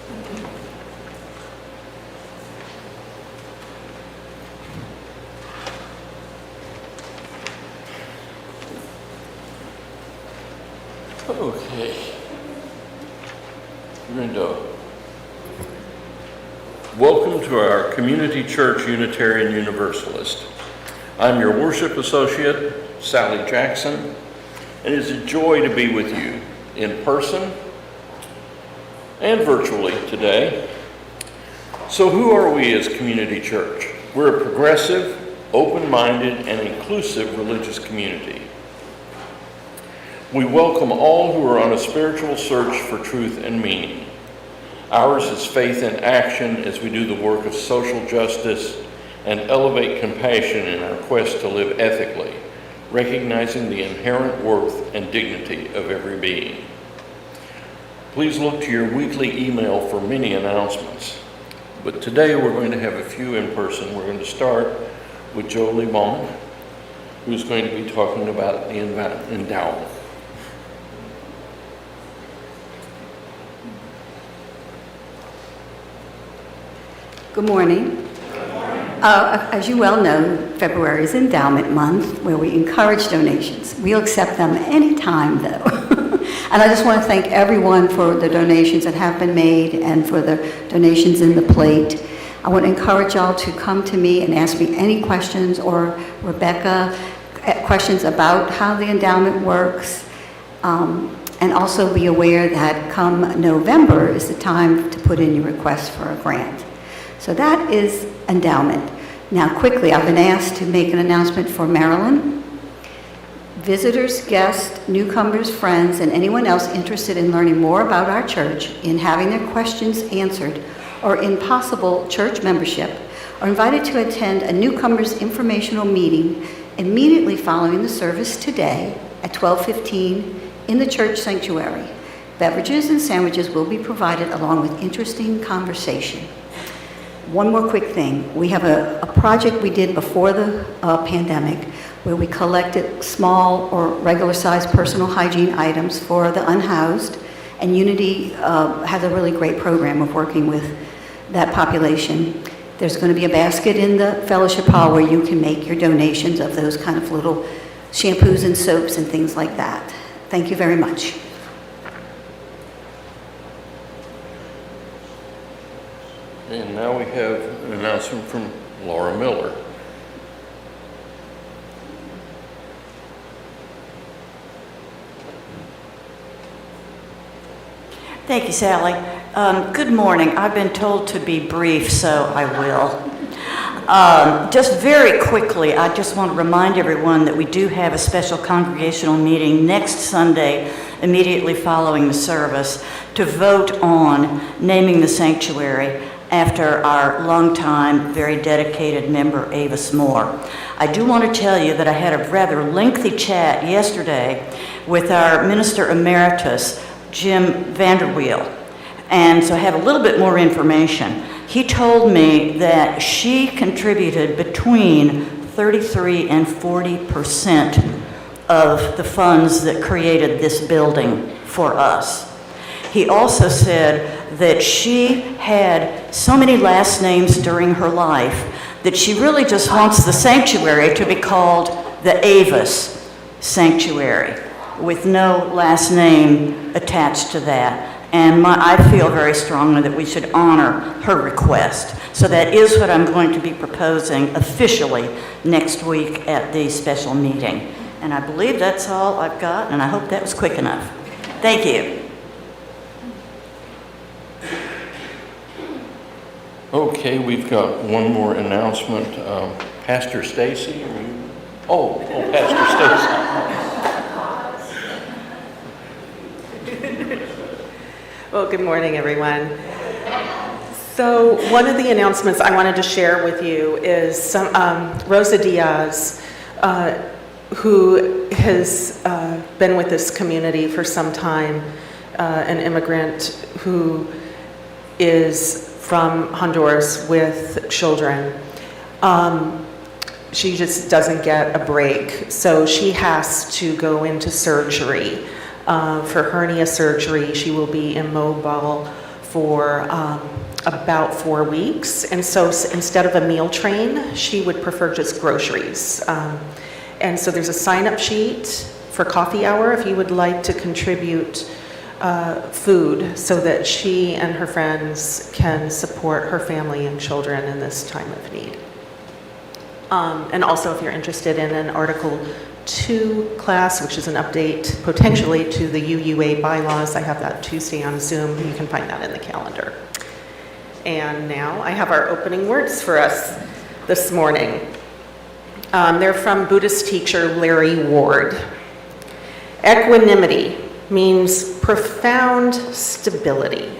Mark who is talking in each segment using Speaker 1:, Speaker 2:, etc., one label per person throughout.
Speaker 1: Okay. Welcome to our Community Church Unitarian Universalist. I'm your worship associate, Sally Jackson, and it's a joy to be with you in person and virtually today. So who are we as Community Church? We're a progressive, open-minded, and inclusive religious community. We welcome all who are on a spiritual search for truth and meaning. Ours is faith in action as we do the work of social justice and elevate compassion in our quest to live ethically, recognizing the inherent worth and dignity of every being. Please look to your weekly email for many announcements. But today we're going to have a few in person. We're going to start with Joe Lebon, who's going to be talking about the endowment.
Speaker 2: Good morning. As you well know, February is Endowment Month, where we encourage donations. We'll accept them anytime, though. And I just want to thank everyone for the donations that have been made and for the donations in the plate. I want to encourage y'all to come to me and ask me any questions, or Rebecca, questions about how the endowment works. And also be aware that come November is the time to put in your request for a grant. So that is endowment. Now quickly, I've been asked to make an announcement for Maryland. Visitors, guests, newcomers, friends, and anyone else interested in learning more about our church, in having their questions answered, or in possible church membership, are invited to attend a newcomers informational meeting immediately following the service today at 12:15 in the church sanctuary. Beverages and sandwiches will be provided along with interesting conversation. One more quick thing. We have a project we did before the pandemic where we collected small or regular-sized personal hygiene items for the unhoused, and Unity has a really great program of working with that population. There's going to be a basket in the fellowship hall where you can make your donations of those kind of little shampoos and soaps and things like that. Thank you very much.
Speaker 1: And now we have an announcement from Laura Miller.
Speaker 3: Thank you, Sally. Good morning. I've been told to be brief, so I will. Just very quickly, I just want to remind everyone that we do have a special congregational meeting next Sunday, immediately following the service, to vote on naming the sanctuary after our longtime, very dedicated member, Avis Moore. I do want to tell you that I had a rather lengthy chat yesterday with our Minister Emeritus, Jim Vanderweel, and so I have a little bit more information. He told me that she contributed between 33 and 40% of the funds that created this building for us. He also said that she had so many last names during her life that she really just wants the sanctuary to be called the Avis Sanctuary, with no last name attached to that. And I feel very strongly that we should honor her request. So that is what I'm going to be proposing officially next week at the special meeting. And I believe that's all I've got, and I hope that was quick enough. Thank you.
Speaker 1: Okay, we've got one more announcement. Pastor Stacey, Pastor Stacey.
Speaker 4: Well, good morning, everyone. So one of the announcements I wanted to share with you is Rosa Diaz, who has been with this community for some time, an immigrant who is from Honduras with children. She just doesn't get a break, so she has to go into surgery. For hernia surgery, she will be immobile for about 4 weeks. And so instead of a meal train, she would prefer just groceries. And so there's a sign-up sheet for coffee hour if you would like to contribute food so that she and her friends can support her family and children in this time of need. And also if you're interested in an Article 2 class, which is an update potentially to the UUA bylaws, I have that Tuesday on Zoom. You can find that in the calendar. And now I have our opening words for us this morning. They're from Buddhist teacher Larry Ward. Equanimity means profound stability,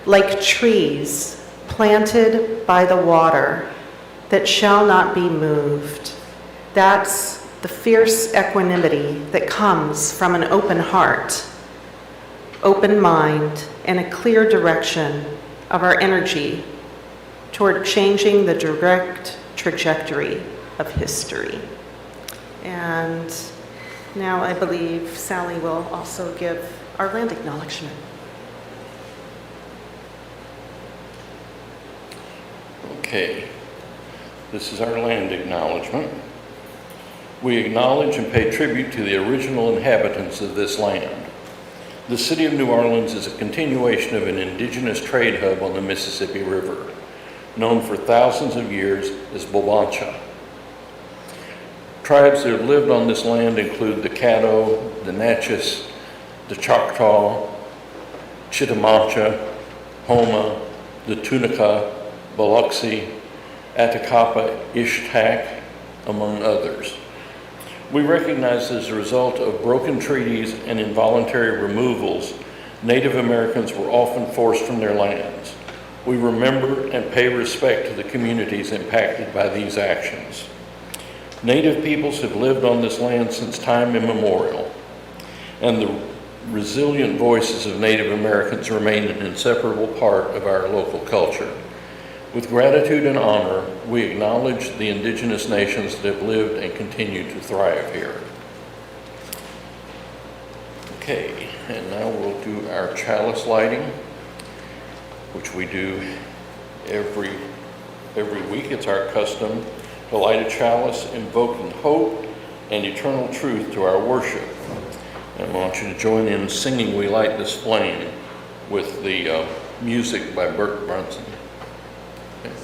Speaker 4: like trees planted by the water that shall not be moved. That's the fierce equanimity that comes from an open heart, open mind, and a clear direction of our energy toward changing the direct trajectory of history. And now I believe Sally will also give our land acknowledgement.
Speaker 1: Okay, this is our land acknowledgement. We acknowledge and pay tribute to the original inhabitants of this land. The city of New Orleans is a continuation of an indigenous trade hub on the Mississippi River, known for thousands of years as Bobancha. Tribes that have lived on this land include the Caddo, the Natchez, the Choctaw, Chitimacha, Homa, the Tunica, Biloxi, Atacapa, Ishtak, among others. We recognize as a result of broken treaties and involuntary removals, Native Americans were often forced from their lands. We remember and pay respect to the communities impacted by these actions. Native peoples have lived on this land since time immemorial, and the resilient voices of Native Americans remain an inseparable part of our local culture. With gratitude and honor, we acknowledge the indigenous nations that have lived and continue to thrive here. Okay, and now we'll do our chalice lighting, which we do every week. It's our custom to light a chalice invoking hope and eternal truth to our worship. And I want you to join in singing We Light This Flame with the music by Bert Brunson. Okay.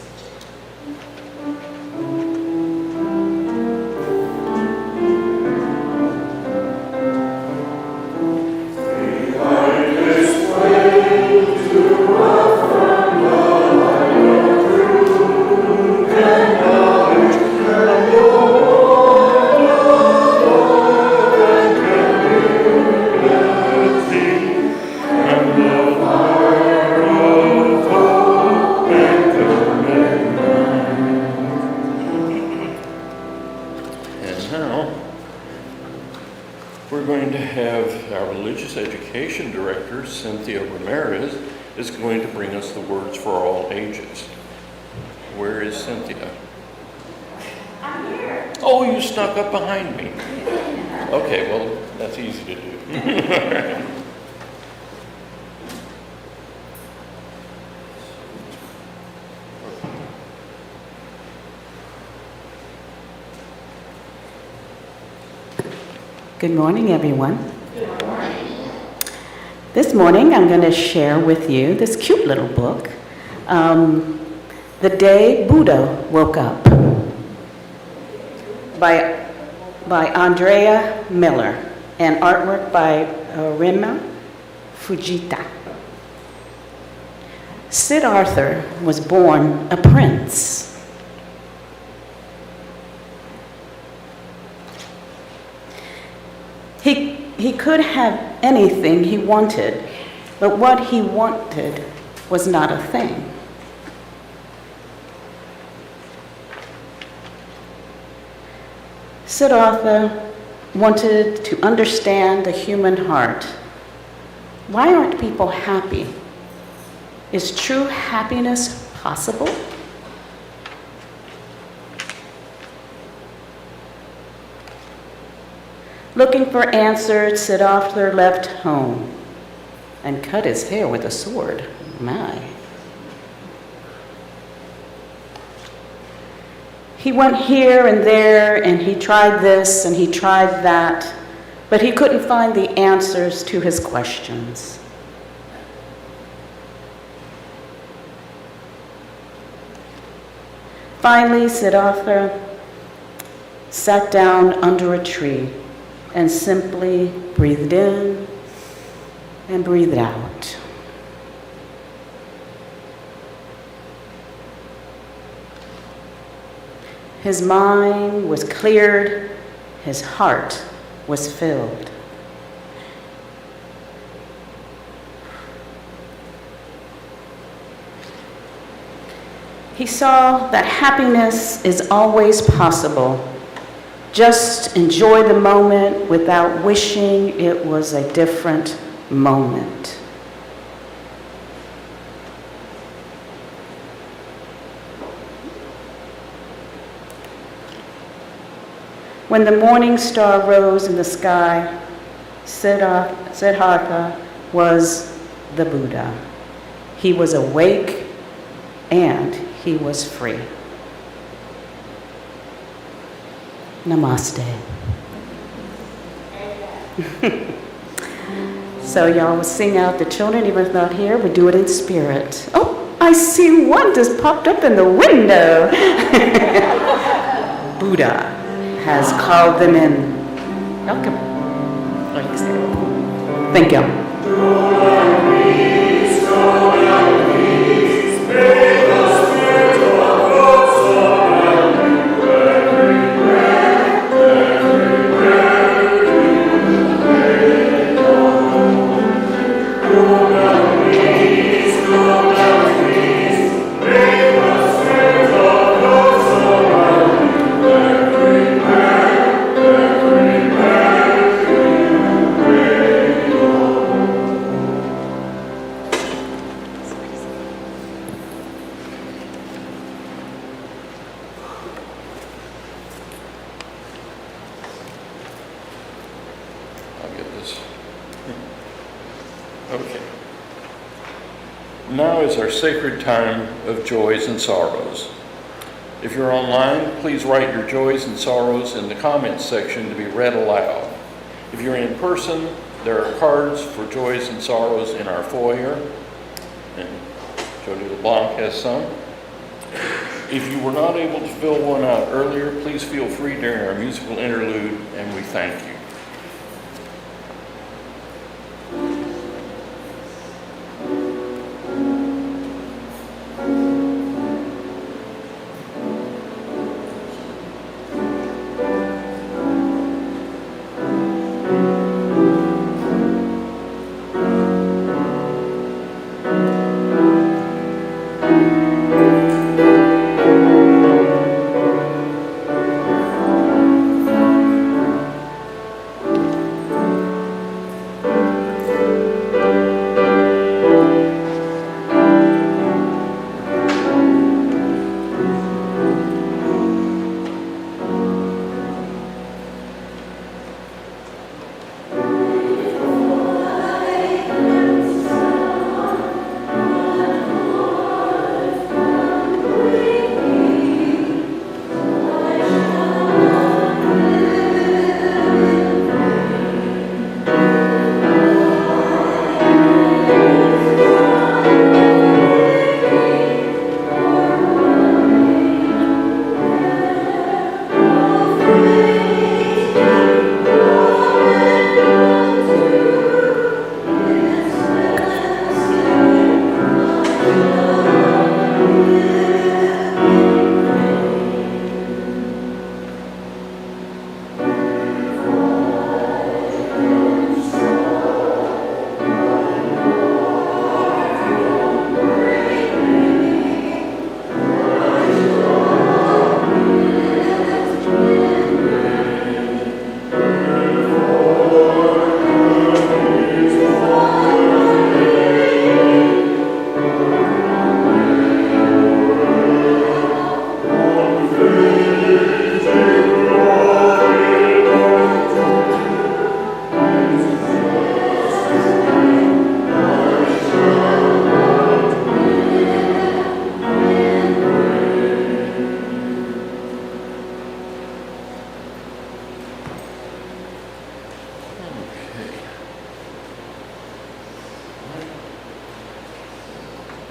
Speaker 1: Is going to bring us the words for all ages. Where is Cynthia?
Speaker 5: I'm here.
Speaker 1: Oh, you snuck up behind me. Okay, well, that's easy to do.
Speaker 5: Good morning, everyone. This morning, I'm going to share with you this cute little book, The Day Buddha Woke Up, by Andrea Miller, and artwork by Rima Fujita. Siddhartha was born a prince. He could have anything he wanted, but what he wanted was not a thing. Siddhartha wanted to understand the human heart. Why aren't people happy? Is true happiness possible? Looking for answers, Siddhartha left home and cut his hair with a sword. My. He went here and there, and he tried this and he tried that, but he couldn't find the answers to his questions. Finally, Siddhartha sat down under a tree and simply breathed in and breathed out. His mind was cleared, his heart was filled. He saw that happiness is always possible. Just enjoy the moment without wishing it was a different moment. When the morning star rose in the sky, Siddhartha was the Buddha. He was awake and he was free. Namaste. So y'all will sing out the children, even if not here, we do it in spirit. Oh, I see one just popped up in the window. Buddha has called them in. Welcome. Thank you.
Speaker 1: Okay. Now is our sacred time of joys and sorrows. If you're online, please write your joys and sorrows in the comments section to be read aloud. If you're in person, there are cards for joys and sorrows in our foyer, and Jody LeBlanc has some. If you were not able to fill one out earlier, please feel free during our musical interlude, and we thank you.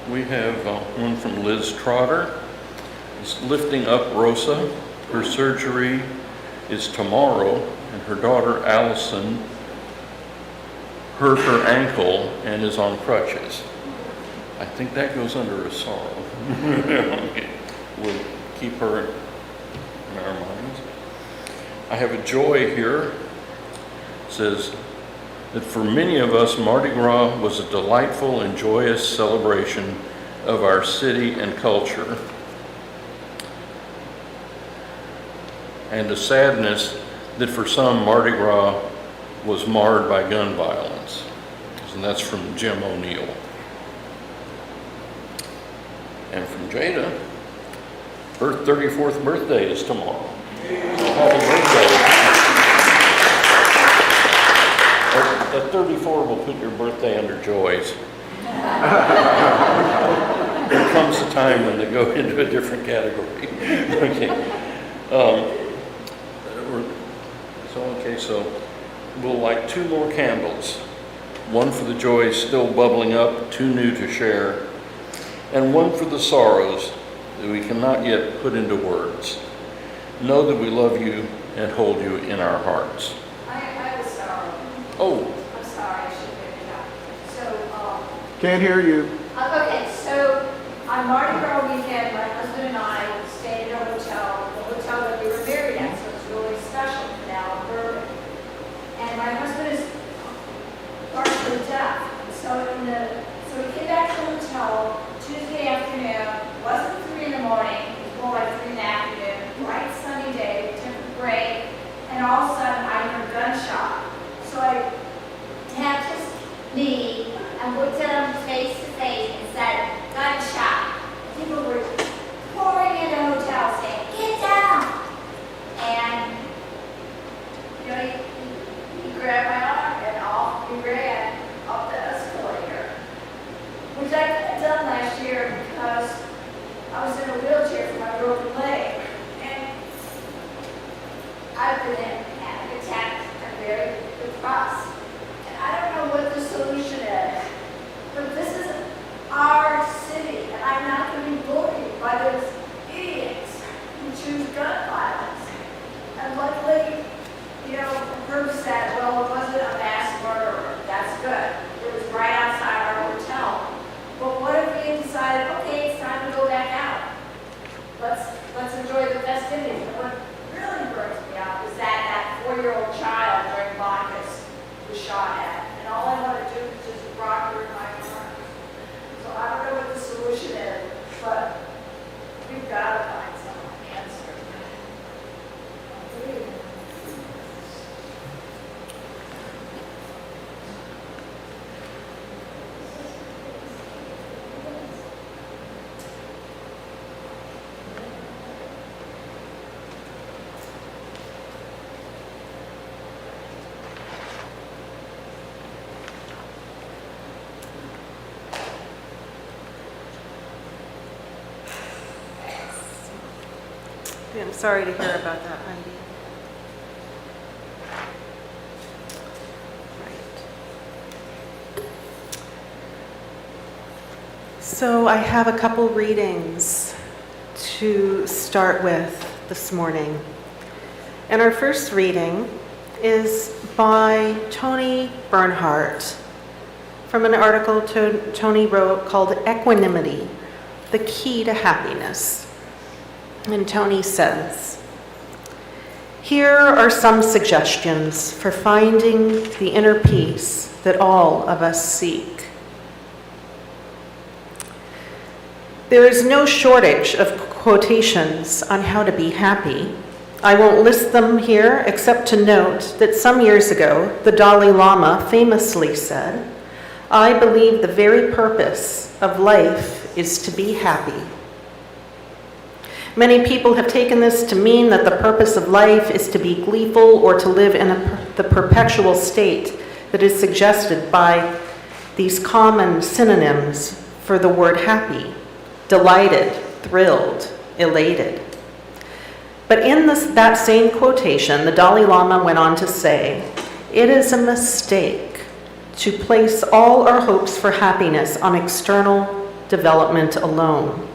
Speaker 1: We have one from Liz Trotter. It's lifting up Rosa. Her surgery is tomorrow, and her daughter Allison hurt her ankle and is on crutches. I think that goes under a sorrow. We'll keep her in our minds. I have a joy here. It says that for many of us, Mardi Gras was a delightful and joyous celebration of our city and culture, and a sadness that for some, Mardi Gras was marred by gun violence. And that's from Jim O'Neill. And from Jada, her 34th birthday is tomorrow. Happy birthday. At 34, we'll put your birthday under joys. There comes a time when they go into a different category. Okay. So we'll light 2 more candles. One for the joys still bubbling up, too new to share, and one for the sorrows that we cannot yet put into words. Know that we love you and hold you in our hearts.
Speaker 6: I have a sorrow.
Speaker 1: Oh.
Speaker 6: I'm sorry, I should have picked it up. So,
Speaker 7: Can't hear you.
Speaker 6: okay, so on Mardi Gras weekend, my husband and I stayed at a hotel, the hotel that we were married at, so it's really special for now in Bourbon. And my husband is partially deaf, so so we came back to the hotel Tuesday afternoon, wasn't 3 in the morning, it was more like 3 in the afternoon, bright sunny day, we took a break, and all of a sudden I heard a gunshot. So I tapped his knee and looked at him face to face and said, gunshot. People were pouring into the hotel saying, get down. And, he grabbed my arm and off we ran up the escalator, which I had done last year because I was in a wheelchair for my broken leg. And I've been in panic attacks and very depressed. And I don't know what the solution is, but this is our city, and I'm not going to be bullied by those idiots who choose gun violence. And luckily, Herb said, well, it wasn't a mass murderer. That's good. It was right outside our hotel. But what if we had decided, okay, it's time to go back out? Let's enjoy the festivities. And what really burns me out is that 4-year-old child during Bacchus was shot at. And all I want to do is just rock her in my arms. So I don't know what the solution is, but we've got to find some answer.
Speaker 4: I'm sorry to hear about that, Heidi. Right. So I have a couple readings to start with this morning. And our first reading is by Tony Bernhardt from an article Tony wrote called Equanimity, the Key to Happiness. And Tony says, here are some suggestions for finding the inner peace that all of us seek. There is no shortage of quotations on how to be happy. I won't list them here except to note that some years ago, the Dalai Lama famously said, I believe the very purpose of life is to be happy. Many people have taken this to mean that the purpose of life is to be gleeful or to live in the perpetual state that is suggested by these common synonyms for the word happy: delighted, thrilled, elated. But in that same quotation, the Dalai Lama went on to say, it is a mistake to place all our hopes for happiness on external development alone.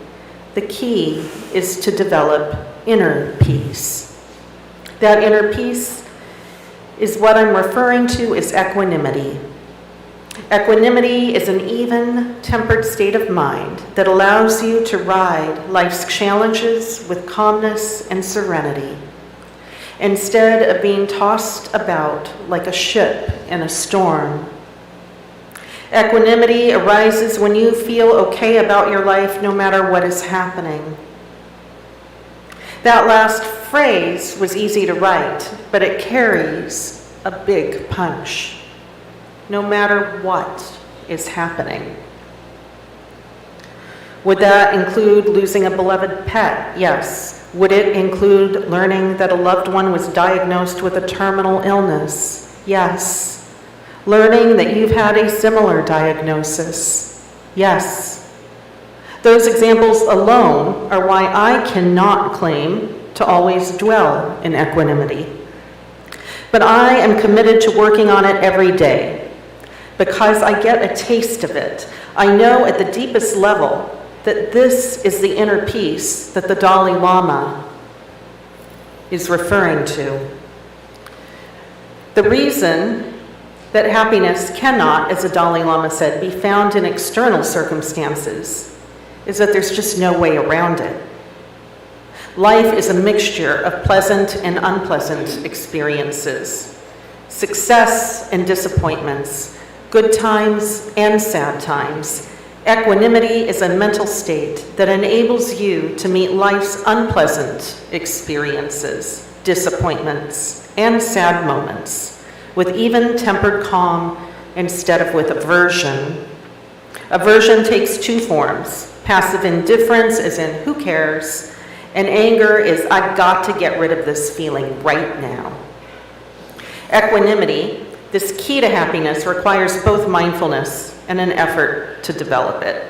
Speaker 4: The key is to develop inner peace. That inner peace is what I'm referring to as equanimity. Equanimity is an even, tempered state of mind that allows you to ride life's challenges with calmness and serenity, instead of being tossed about like a ship in a storm. Equanimity arises when you feel okay about your life no matter what is happening. That last phrase was easy to write, but it carries a big punch. No matter what is happening. Would that include losing a beloved pet? Yes. Would it include learning that a loved one was diagnosed with a terminal illness? Yes. Learning that you've had a similar diagnosis? Yes. Those examples alone are why I cannot claim to always dwell in equanimity. But I am committed to working on it every day. Because I get a taste of it, I know at the deepest level that this is the inner peace that the Dalai Lama is referring to. The reason that happiness cannot, as the Dalai Lama said, be found in external circumstances is that there's just no way around it. Life is a mixture of pleasant and unpleasant experiences, success and disappointments, good times and sad times. Equanimity is a mental state that enables you to meet life's unpleasant experiences, disappointments, and sad moments with even-tempered calm instead of with aversion. Aversion takes two forms. Passive indifference is in who cares, and anger is I've got to get rid of this feeling right now. Equanimity, this key to happiness, requires both mindfulness and an effort to develop it.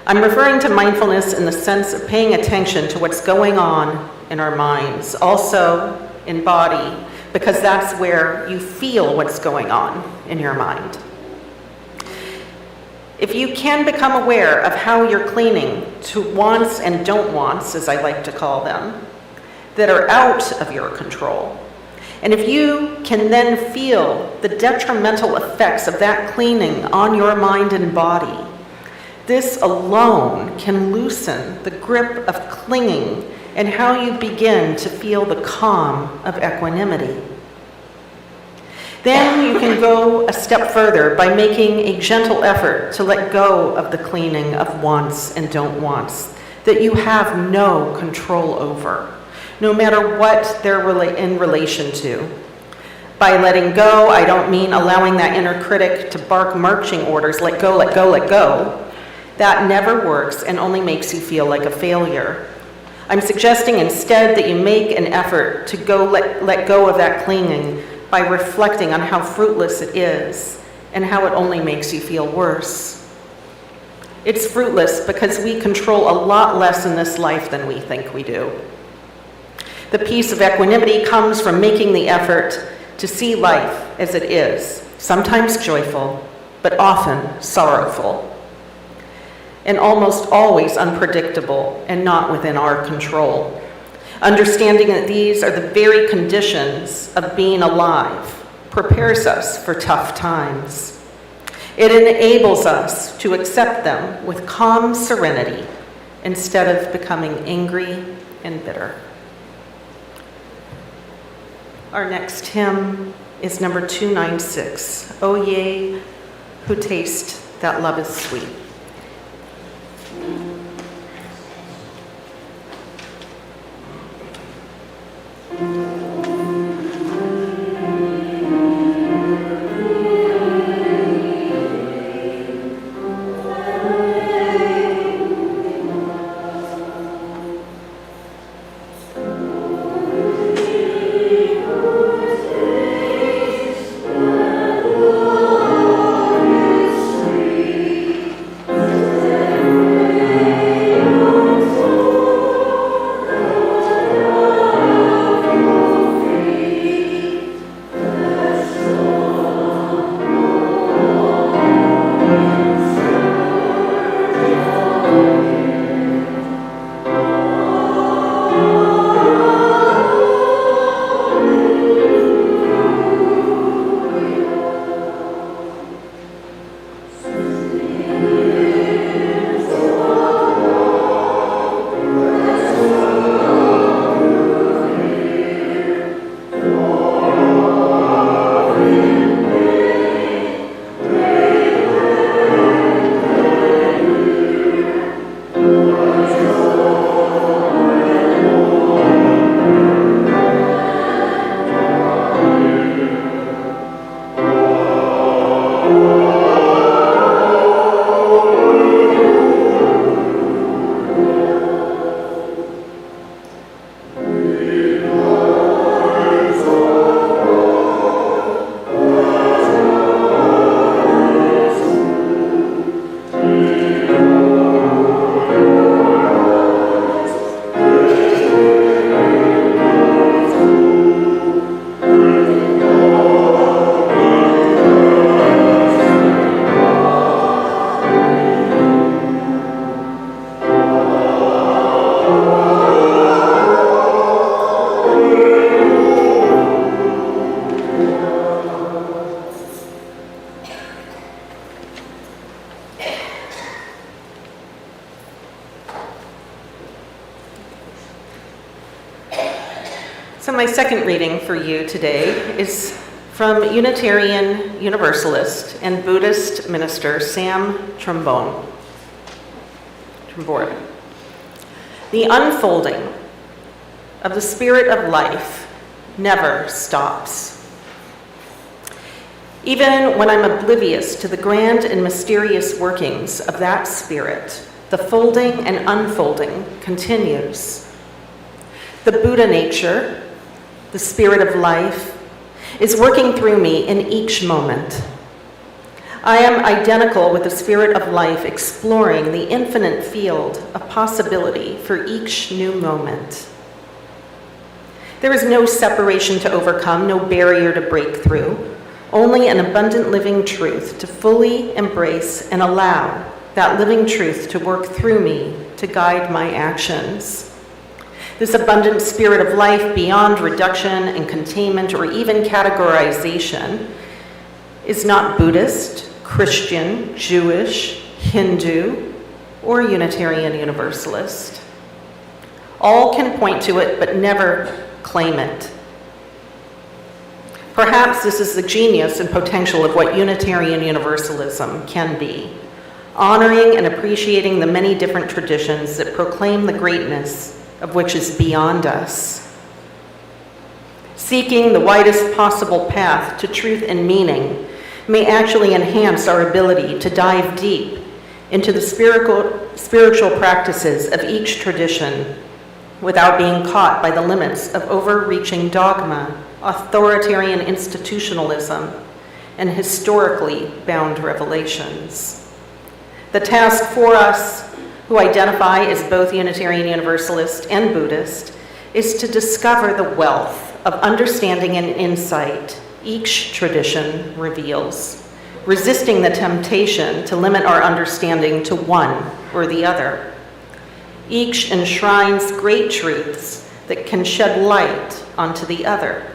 Speaker 4: I'm referring to mindfulness in the sense of paying attention to what's going on in our minds, also in body, because that's where you feel what's going on in your mind. If you can become aware of how you're clinging to wants and don't wants, as I like to call them, that are out of your control, and if you can then feel the detrimental effects of that clinging on your mind and body, this alone can loosen the grip of clinging and how you begin to feel the calm of equanimity. Then you can go a step further by making a gentle effort to let go of the clinging of wants and don't wants that you have no control over, no matter what they're in relation to. By letting go, I don't mean allowing that inner critic to bark marching orders, let go, let go, let go. That never works and only makes you feel like a failure. I'm suggesting instead that you make an effort to let go of that clinging by reflecting on how fruitless it is and how it only makes you feel worse. It's fruitless because we control a lot less in this life than we think we do. The peace of equanimity comes from making the effort to see life as it is, sometimes joyful, but often sorrowful, and almost always unpredictable and not within our control. Understanding that these are the very conditions of being alive prepares us for tough times. It enables us to accept them with calm serenity instead of becoming angry and bitter. Our next hymn is number 296, O ye who taste that love is sweet. So my second reading for you today is from Unitarian Universalist and Buddhist minister Sam Trombone. The unfolding of the spirit of life never stops. Even when I'm oblivious to the grand and mysterious workings of that spirit, the folding and unfolding continues. The Buddha nature, the spirit of life, is working through me in each moment. I am identical with the spirit of life, exploring the infinite field of possibility for each new moment. There is no separation to overcome, no barrier to break through, only an abundant living truth to fully embrace and allow that living truth to work through me to guide my actions. This abundant spirit of life, beyond reduction and containment or even categorization, is not Buddhist, Christian, Jewish, Hindu, or Unitarian Universalist. All can point to it, but never claim it. Perhaps this is the genius and potential of what Unitarian Universalism can be, honoring and appreciating the many different traditions that proclaim the greatness of which is beyond us. Seeking the widest possible path to truth and meaning may actually enhance our ability to dive deep into the spiritual practices of each tradition without being caught by the limits of overreaching dogma, authoritarian institutionalism, and historically bound revelations. The task for us who identify as both Unitarian Universalist and Buddhist is to discover the wealth of understanding and insight each tradition reveals, resisting the temptation to limit our understanding to one or the other. Each enshrines great truths that can shed light onto the other.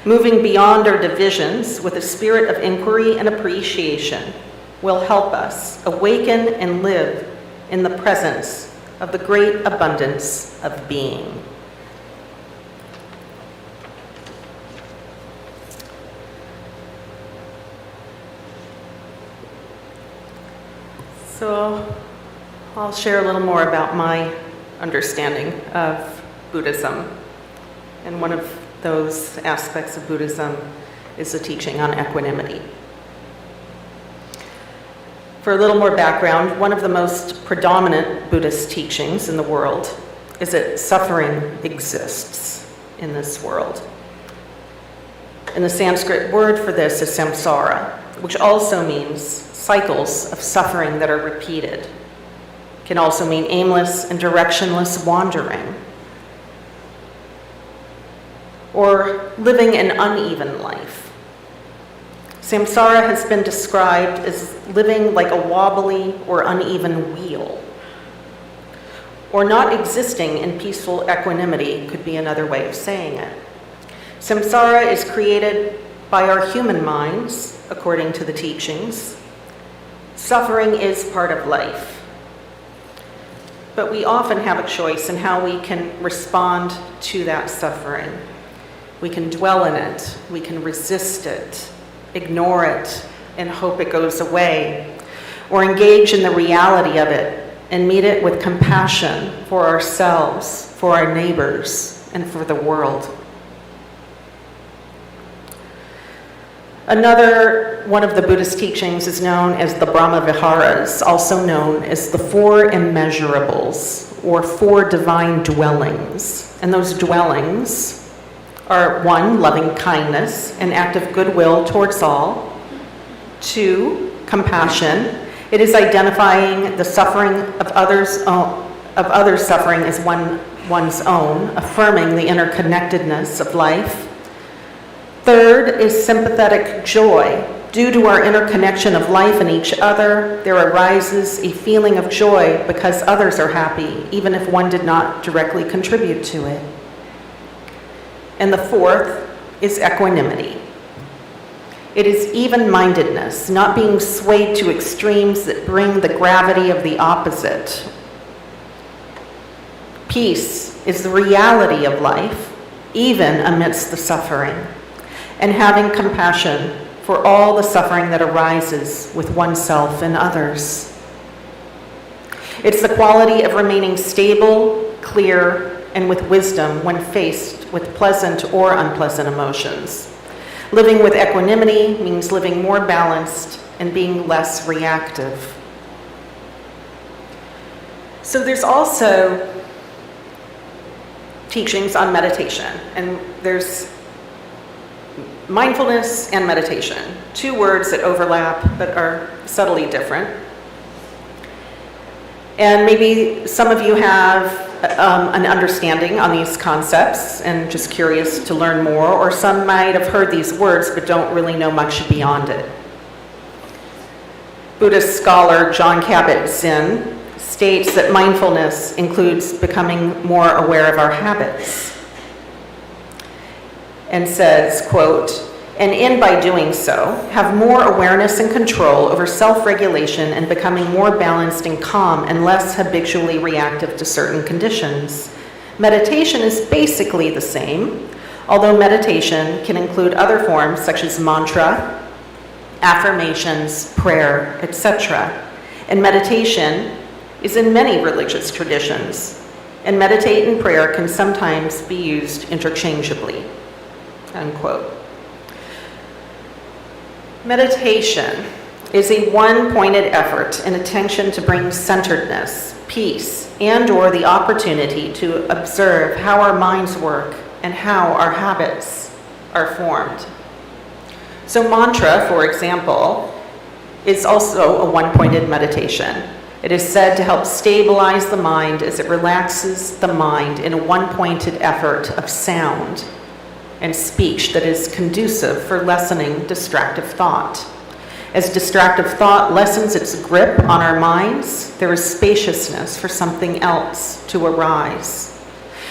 Speaker 4: Moving beyond our divisions with a spirit of inquiry and appreciation will help us awaken and live in the presence of the great abundance of being. So I'll share a little more about my understanding of Buddhism. And one of those aspects of Buddhism is the teaching on equanimity. For a little more background, one of the most predominant Buddhist teachings in the world is that suffering exists in this world. And the Sanskrit word for this is samsara, which also means cycles of suffering that are repeated. It can also mean aimless and directionless wandering, or living an uneven life. Samsara has been described as living like a wobbly or uneven wheel, or not existing in peaceful equanimity could be another way of saying it. Samsara is created by our human minds, according to the teachings. Suffering is part of life. But we often have a choice in how we can respond to that suffering. We can dwell in it, we can resist it, ignore it, and hope it goes away, or engage in the reality of it and meet it with compassion for ourselves, for our neighbors, and for the world. Another one of the Buddhist teachings is known as the Brahma Viharas, also known as the Four Immeasurables, or Four Divine Dwellings. And those dwellings are 1, loving kindness, an act of goodwill towards all. 2, compassion. It is identifying the suffering of others' suffering as one's own, affirming the interconnectedness of life. 3rd is sympathetic joy. Due to our interconnection of life and each other, there arises a feeling of joy because others are happy, even if one did not directly contribute to it. And the 4th is equanimity. It is even-mindedness, not being swayed to extremes that bring the gravity of the opposite. Peace is the reality of life, even amidst the suffering, and having compassion for all the suffering that arises with oneself and others. It's the quality of remaining stable, clear, and with wisdom when faced with pleasant or unpleasant emotions. Living with equanimity means living more balanced and being less reactive. So there's also teachings on meditation, and there's mindfulness and meditation, 2 words that overlap but are subtly different. And maybe some of you have an understanding on these concepts and just curious to learn more, or some might have heard these words but don't really know much beyond it. Buddhist scholar Jon Kabat-Zinn states that mindfulness includes becoming more aware of our habits, and says, quote, "And in by doing so, have more awareness and control over self-regulation and becoming more balanced and calm and less habitually reactive to certain conditions. Meditation is basically the same, although meditation can include other forms such as mantra, affirmations, prayer, etc. And meditation is in many religious traditions, and meditate and prayer can sometimes be used interchangeably." Unquote. Meditation is a one-pointed effort and attention to bring centeredness, peace, and/or the opportunity to observe how our minds work and how our habits are formed. So mantra, for example, is also a one-pointed meditation. It is said to help stabilize the mind as it relaxes the mind in a one-pointed effort of sound and speech that is conducive for lessening distractive thought. As distractive thought lessens its grip on our minds, there is spaciousness for something else to arise.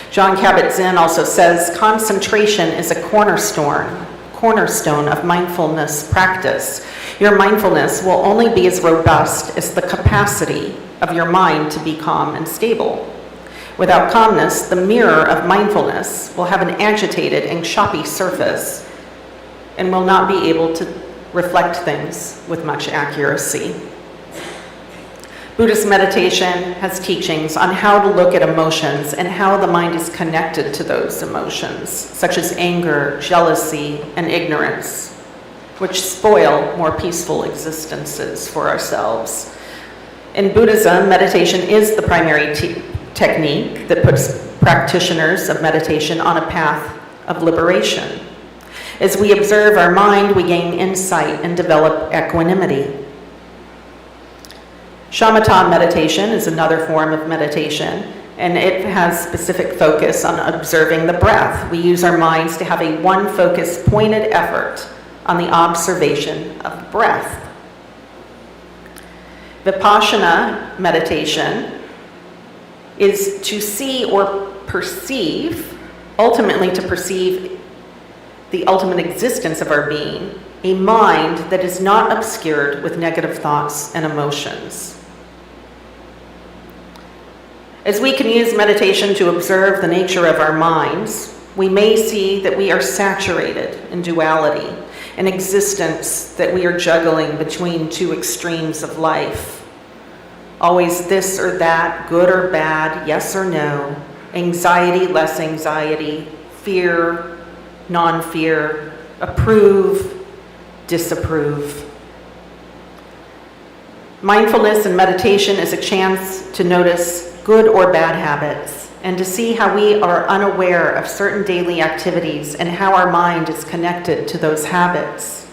Speaker 4: Jon Kabat-Zinn also says concentration is a cornerstone of mindfulness practice. Your mindfulness will only be as robust as the capacity of your mind to be calm and stable. Without calmness, the mirror of mindfulness will have an agitated and choppy surface and will not be able to reflect things with much accuracy. Buddhist meditation has teachings on how to look at emotions and how the mind is connected to those emotions, such as anger, jealousy, and ignorance, which spoil more peaceful existences for ourselves. In Buddhism, meditation is the primary technique that puts practitioners of meditation on a path of liberation. As we observe our mind, we gain insight and develop equanimity. Shamatha meditation is another form of meditation, and it has specific focus on observing the breath. We use our minds to have a one-focused, pointed effort on the observation of breath. Vipassana meditation is to see or perceive, ultimately to perceive the ultimate existence of our being, a mind that is not obscured with negative thoughts and emotions. As we can use meditation to observe the nature of our minds, we may see that we are saturated in duality, an existence that we are juggling between two extremes of life. Always this or that, good or bad, yes or no, anxiety, less anxiety, fear, non-fear, approve, disapprove. Mindfulness and meditation is a chance to notice good or bad habits and to see how we are unaware of certain daily activities and how our mind is connected to those habits.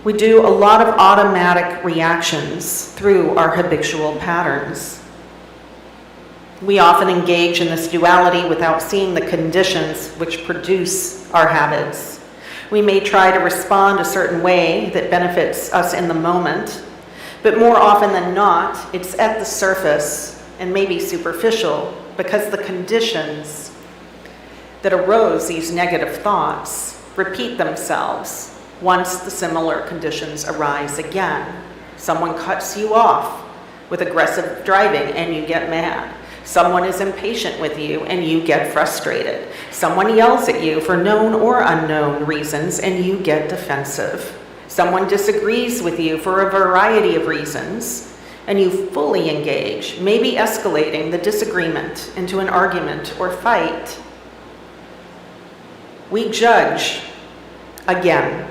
Speaker 4: We do a lot of automatic reactions through our habitual patterns. We often engage in this duality without seeing the conditions which produce our habits. We may try to respond a certain way that benefits us in the moment, but more often than not, it's at the surface and maybe superficial because the conditions that arose these negative thoughts repeat themselves once the similar conditions arise again. Someone cuts you off with aggressive driving and you get mad. Someone is impatient with you and you get frustrated. Someone yells at you for known or unknown reasons and you get defensive. Someone disagrees with you for a variety of reasons and you fully engage, maybe escalating the disagreement into an argument or fight. We judge again,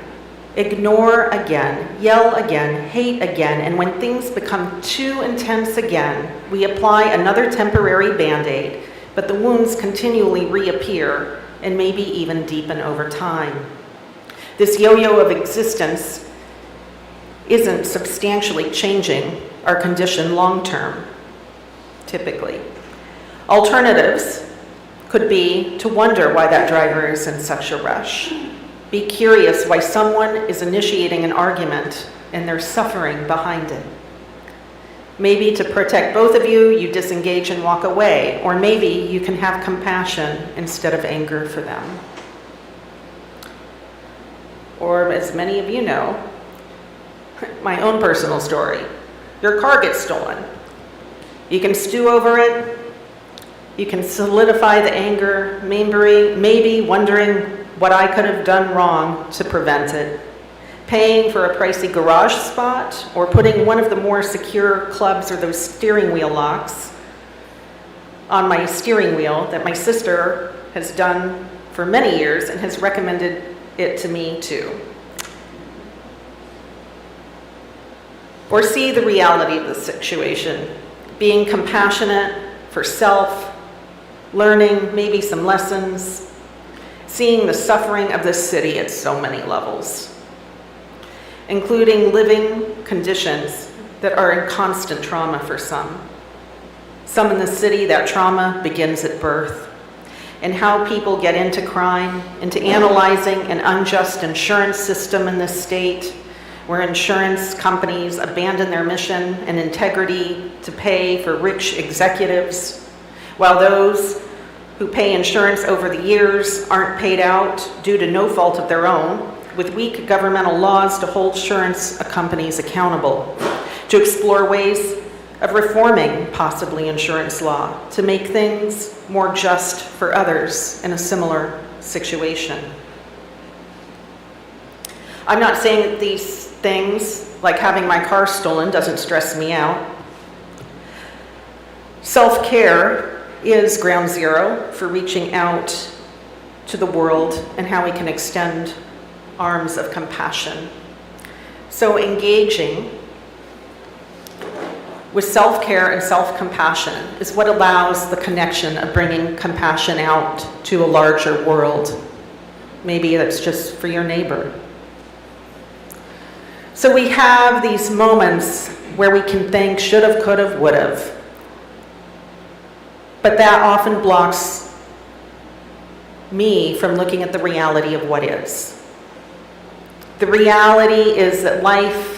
Speaker 4: ignore again, yell again, hate again, and when things become too intense again, we apply another temporary Band-Aid, but the wounds continually reappear and maybe even deepen over time. This yo-yo of existence isn't substantially changing our condition long-term, typically. Alternatives could be to wonder why that driver is in such a rush. Be curious why someone is initiating an argument and there's suffering behind it. Maybe to protect both of you, you disengage and walk away, or maybe you can have compassion instead of anger for them. Or, as many of you know, my own personal story. Your car gets stolen. You can stew over it. You can solidify the anger, maybe wondering what I could have done wrong to prevent it. Paying for a pricey garage spot, or putting one of the more secure clubs or those steering wheel locks on my steering wheel that my sister has done for many years and has recommended it to me too. Or see the reality of the situation, being compassionate for self, learning maybe some lessons, seeing the suffering of this city at so many levels, including living conditions that are in constant trauma for some. Some in the city, that trauma begins at birth, and how people get into crime, into analyzing an unjust insurance system in this state, where insurance companies abandon their mission and integrity to pay for rich executives, while those who pay insurance over the years aren't paid out due to no fault of their own, with weak governmental laws to hold insurance companies accountable, to explore ways of reforming possibly insurance law to make things more just for others in a similar situation. I'm not saying that these things, like having my car stolen, doesn't stress me out. Self-care is ground zero for reaching out to the world and how we can extend arms of compassion. So engaging with self-care and self-compassion is what allows the connection of bringing compassion out to a larger world. Maybe that's just for your neighbor. So we have these moments where we can think should've, could've, would've. But that often blocks me from looking at the reality of what is. The reality is that life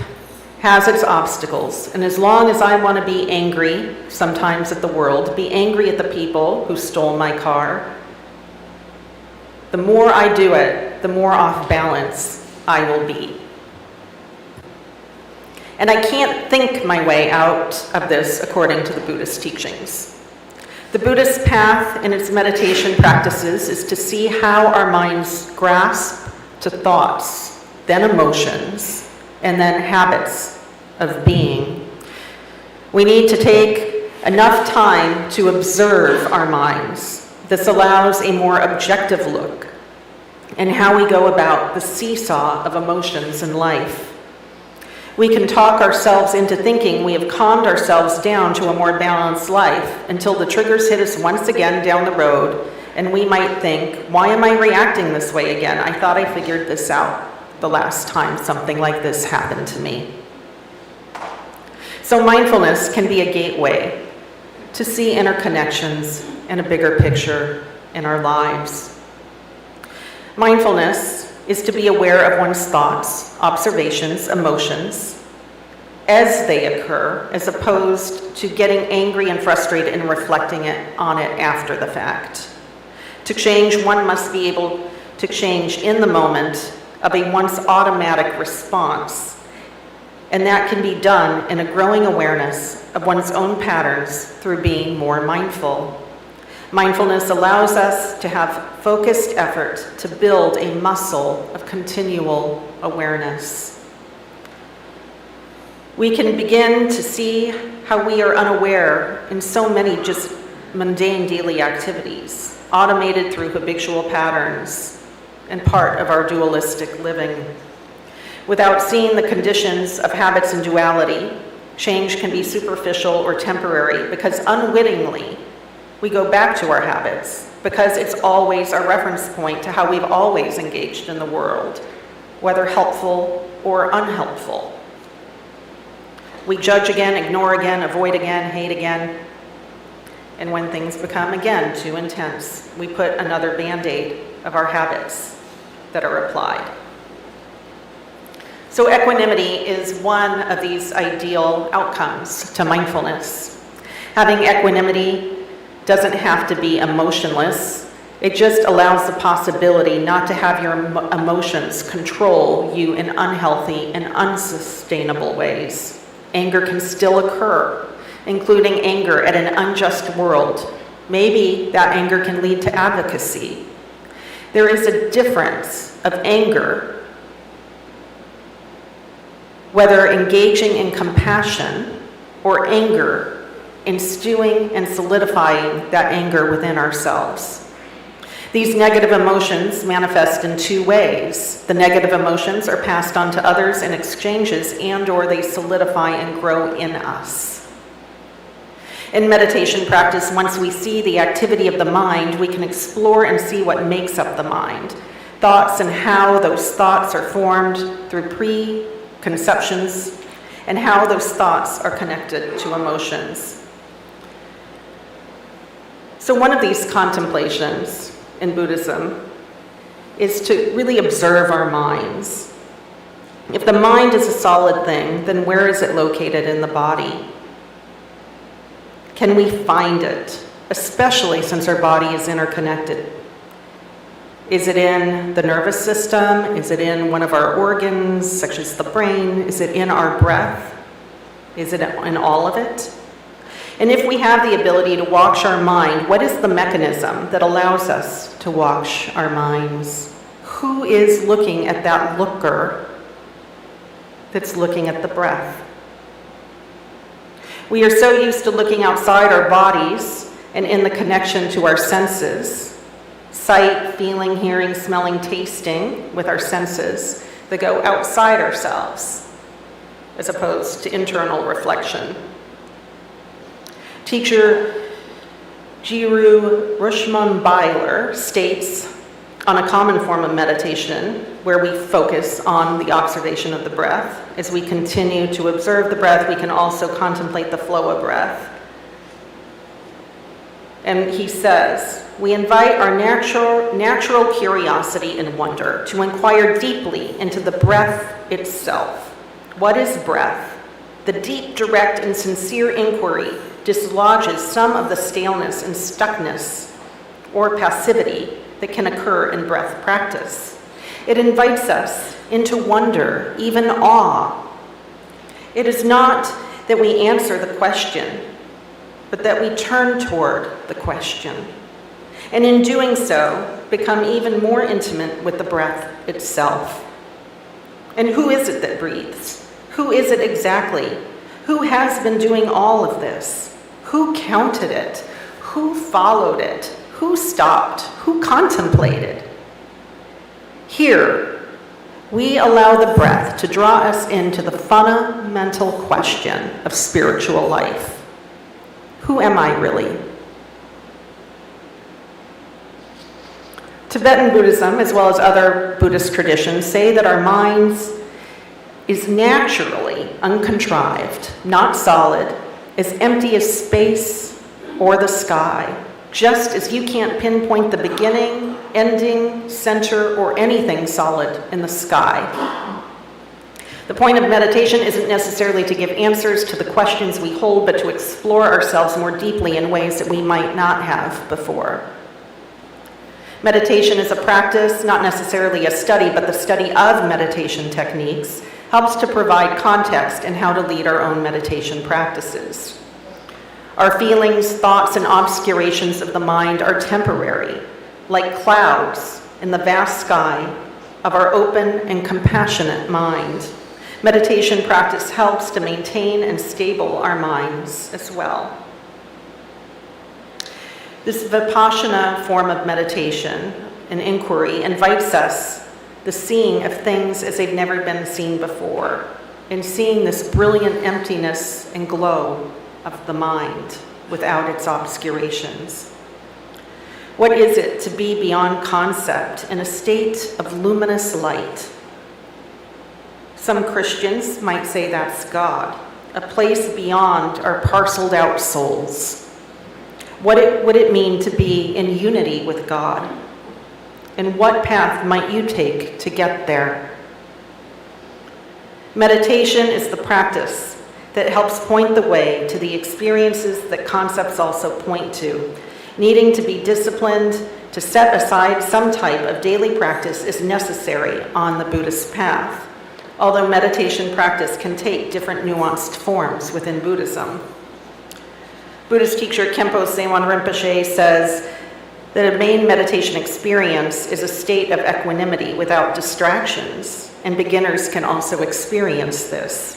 Speaker 4: has its obstacles, and as long as I want to be angry, sometimes at the world, be angry at the people who stole my car, the more I do it, the more off balance I will be. And I can't think my way out of this according to the Buddhist teachings. The Buddhist path in its meditation practices is to see how our minds grasp to thoughts, then emotions, and then habits of being. We need to take enough time to observe our minds. This allows a more objective look in how we go about the seesaw of emotions in life. We can talk ourselves into thinking we have calmed ourselves down to a more balanced life until the triggers hit us once again down the road, and we might think, why am I reacting this way again? I thought I figured this out the last time something like this happened to me. So mindfulness can be a gateway to see interconnections and a bigger picture in our lives. Mindfulness is to be aware of one's thoughts, observations, emotions as they occur, as opposed to getting angry and frustrated and reflecting on it after the fact. To change, one must be able to change in the moment of a once automatic response, and that can be done in a growing awareness of one's own patterns through being more mindful. Mindfulness allows us to have focused effort to build a muscle of continual awareness. We can begin to see how we are unaware in so many just mundane daily activities, automated through habitual patterns and part of our dualistic living. Without seeing the conditions of habits and duality, change can be superficial or temporary because unwittingly we go back to our habits because it's always our reference point to how we've always engaged in the world, whether helpful or unhelpful. We judge again, ignore again, avoid again, hate again. And when things become again too intense, we put another Band-Aid of our habits that are applied. So equanimity is one of these ideal outcomes to mindfulness. Having equanimity doesn't have to be emotionless. It just allows the possibility not to have your emotions control you in unhealthy and unsustainable ways. Anger can still occur, including anger at an unjust world. Maybe that anger can lead to advocacy. There is a difference of anger, whether engaging in compassion or anger in stewing and solidifying that anger within ourselves. These negative emotions manifest in two ways. The negative emotions are passed on to others in exchanges and/or they solidify and grow in us. In meditation practice, once we see the activity of the mind, we can explore and see what makes up the mind, thoughts and how those thoughts are formed through preconceptions, and how those thoughts are connected to emotions. So one of these contemplations in Buddhism is to really observe our minds. If the mind is a solid thing, then where is it located in the body? Can we find it, especially since our body is interconnected? Is it in the nervous system? Is it in one of our organs, such as the brain? Is it in our breath? Is it in all of it? And if we have the ability to watch our mind, what is the mechanism that allows us to watch our minds? Who is looking at that looker that's looking at the breath? We are so used to looking outside our bodies and in the connection to our senses, sight, feeling, hearing, smelling, tasting with our senses that go outside ourselves as opposed to internal reflection. Teacher Jiru Rushman Byler states on a common form of meditation where we focus on the observation of the breath. As we continue to observe the breath, we can also contemplate the flow of breath. And he says, we invite our natural curiosity and wonder to inquire deeply into the breath itself. What is breath? The deep, direct, and sincere inquiry dislodges some of the staleness and stuckness or passivity that can occur in breath practice. It invites us into wonder, even awe. It is not that we answer the question, but that we turn toward the question. And in doing so, become even more intimate with the breath itself. And who is it that breathes? Who is it exactly? Who has been doing all of this? Who counted it? Who followed it? Who stopped? Who contemplated? Here, we allow the breath to draw us into the fundamental question of spiritual life. Who am I really? Tibetan Buddhism, as well as other Buddhist traditions, say that our minds is naturally uncontrived, not solid, as empty as space or the sky, just as you can't pinpoint the beginning, ending, center, or anything solid in the sky. The point of meditation isn't necessarily to give answers to the questions we hold, but to explore ourselves more deeply in ways that we might not have before. Meditation is a practice, not necessarily a study, but the study of meditation techniques helps to provide context in how to lead our own meditation practices. Our feelings, thoughts, and obscurations of the mind are temporary, like clouds in the vast sky of our open and compassionate mind. Meditation practice helps to maintain and stable our minds as well. This Vipassana form of meditation and inquiry invites us the seeing of things as they've never been seen before, and seeing this brilliant emptiness and glow of the mind without its obscurations. What is it to be beyond concept in a state of luminous light? Some Christians might say that's God, a place beyond our parceled out souls. What would it mean to be in unity with God? And what path might you take to get there? Meditation is the practice that helps point the way to the experiences that concepts also point to. Needing to be disciplined to set aside some type of daily practice is necessary on the Buddhist path, although meditation practice can take different nuanced forms within Buddhism. Buddhist teacher Khenpo Sewon Rinpoche says that a main meditation experience is a state of equanimity without distractions, and beginners can also experience this.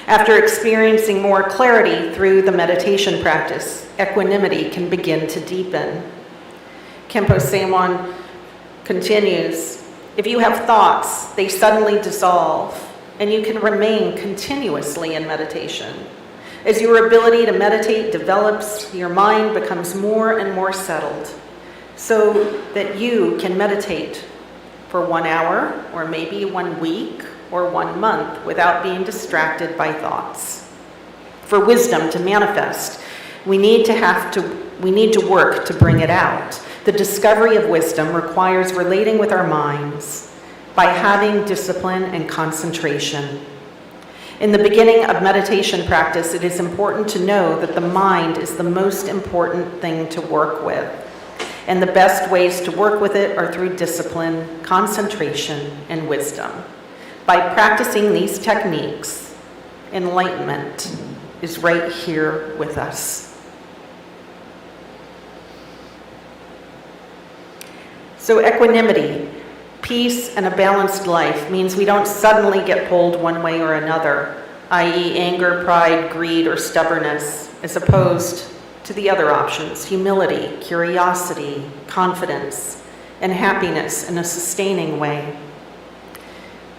Speaker 4: After experiencing more clarity through the meditation practice, equanimity can begin to deepen. Khenpo Sewon continues, if you have thoughts, they suddenly dissolve, and you can remain continuously in meditation. As your ability to meditate develops, your mind becomes more and more settled, so that you can meditate for 1 hour, or maybe 1 week, or 1 month without being distracted by thoughts. For wisdom to manifest, we need to work to bring it out. The discovery of wisdom requires relating with our minds by having discipline and concentration. In the beginning of meditation practice, it is important to know that the mind is the most important thing to work with. And the best ways to work with it are through discipline, concentration, and wisdom. By practicing these techniques, enlightenment is right here with us. So equanimity, peace, and a balanced life means we don't suddenly get pulled one way or another, i.e. anger, pride, greed, or stubbornness, as opposed to the other options, humility, curiosity, confidence, and happiness in a sustaining way.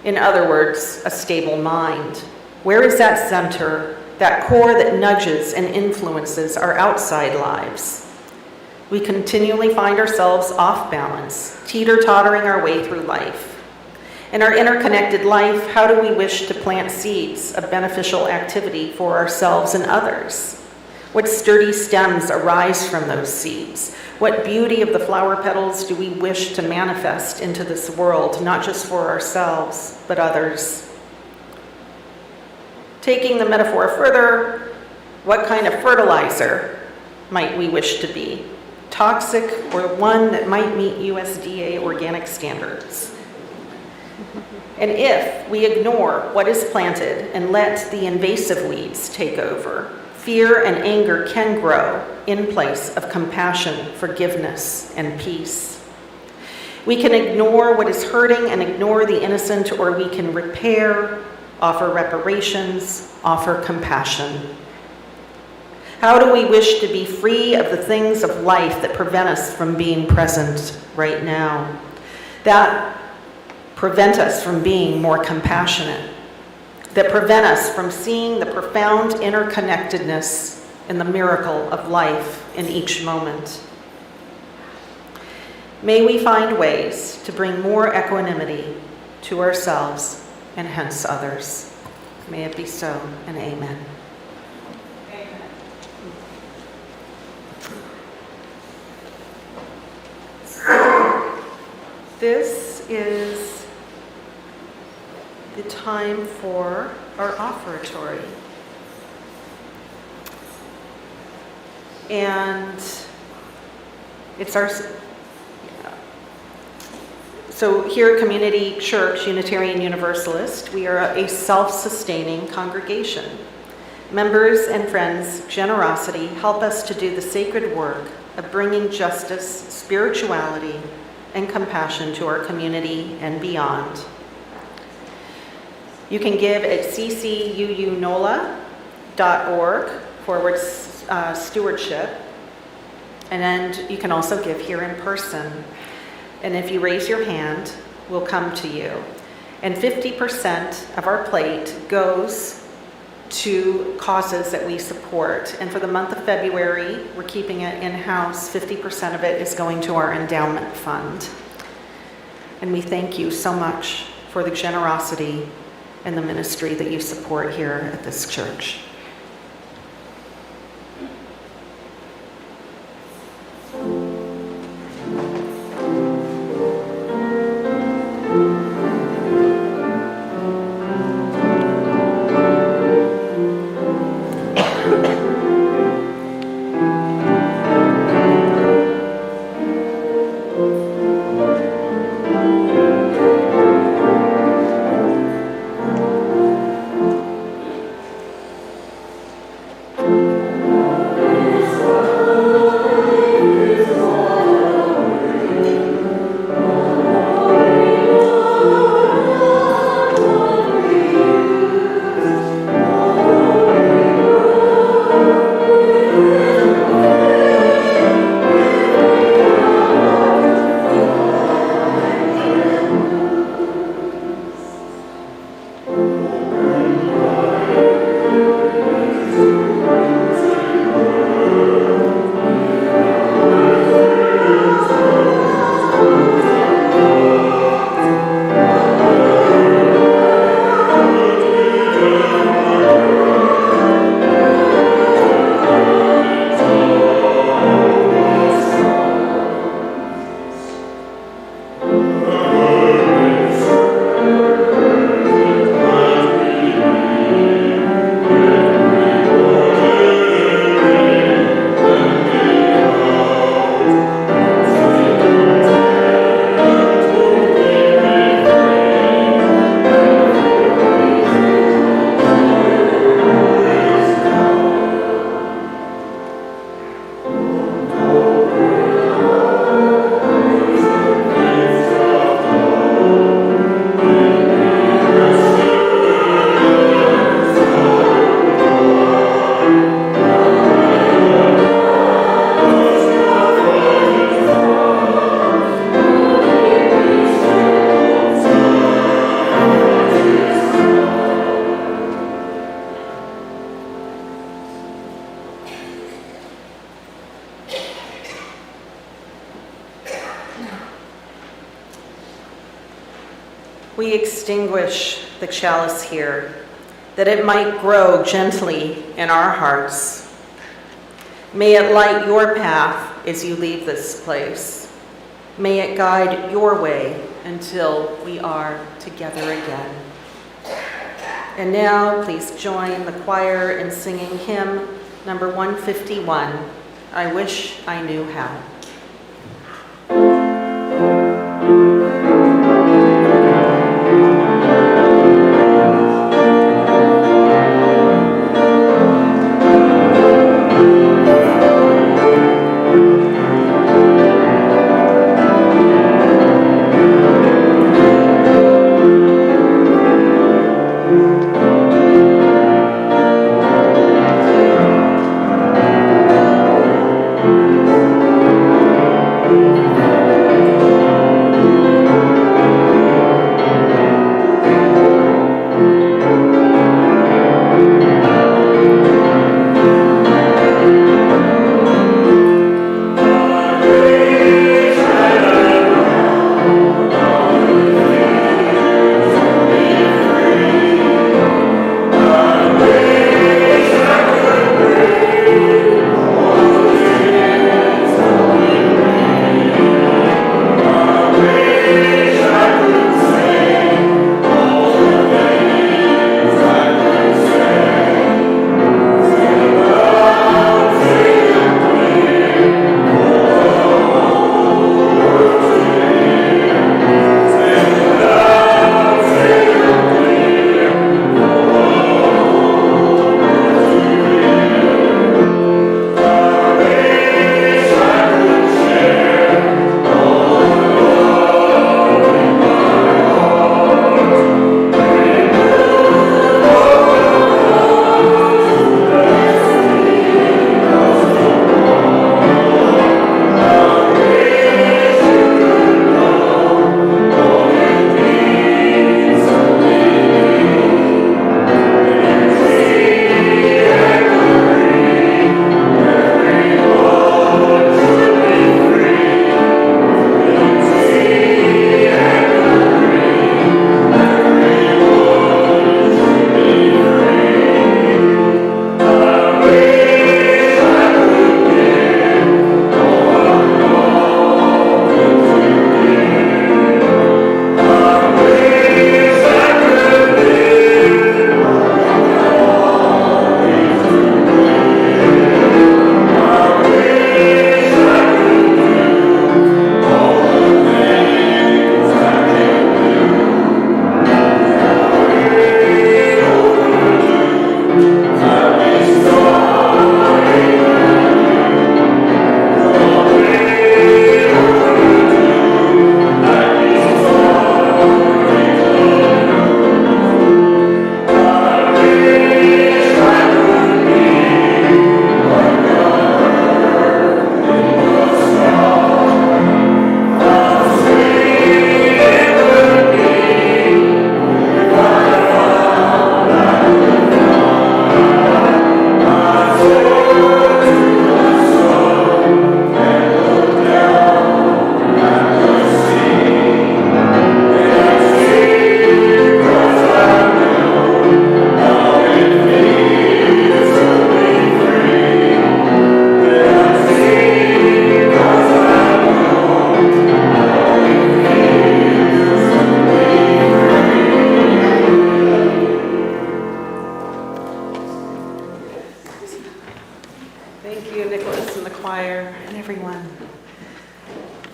Speaker 4: In other words, a stable mind. Where is that center, that core that nudges and influences our outside lives? We continually find ourselves off balance, teeter-tottering our way through life. In our interconnected life, how do we wish to plant seeds of beneficial activity for ourselves and others? What sturdy stems arise from those seeds? What beauty of the flower petals do we wish to manifest into this world, not just for ourselves, but others? Taking the metaphor further, what kind of fertilizer might we wish to be? Toxic or one that might meet USDA organic standards? And if we ignore what is planted and let the invasive weeds take over, fear and anger can grow in place of compassion, forgiveness, and peace. We can ignore what is hurting and ignore the innocent, or we can repair, offer reparations, offer compassion. How do we wish to be free of the things of life that prevent us from being present right now, that prevent us from being more compassionate, that prevent us from seeing the profound interconnectedness and the miracle of life in each moment? May we find ways to bring more equanimity to ourselves and hence others. May it be so, and amen. This is the time for our offertory. And it's our, so here at Community Church, Unitarian Universalist, we are a self-sustaining congregation. Members and friends' generosity help us to do the sacred work of bringing justice, spirituality, and compassion to our community and beyond. You can give at ccuunola.org/stewardship, and then you can also give here in person. And if you raise your hand, we'll come to you. And 50% of our plate goes to causes that we support. And for the month of February, we're keeping it in-house. 50% of it is going to our endowment fund. And we thank you so much for the generosity and the ministry that you support here at this church. We extinguish the chalice here, that it might grow gently in our hearts. May it light your path as you leave this place. May it guide your way until we are together again. And now, please join the choir in singing hymn number 151, I Wish I Knew How.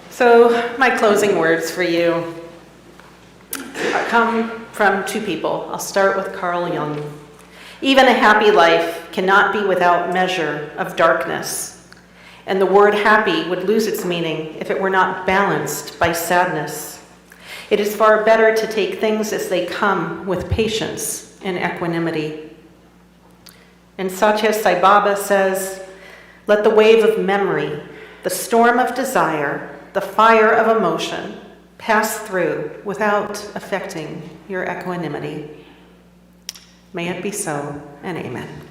Speaker 4: So my closing words for you come from two people. I'll start with Carl Jung. Even a happy life cannot be without measure of darkness, and the word happy would lose its meaning if it were not balanced by sadness. It is far better to take things as they come with patience and equanimity. And Satya Sai Baba says, let the wave of memory, the storm of desire, the fire of emotion pass through without affecting your equanimity. May it be so, and amen.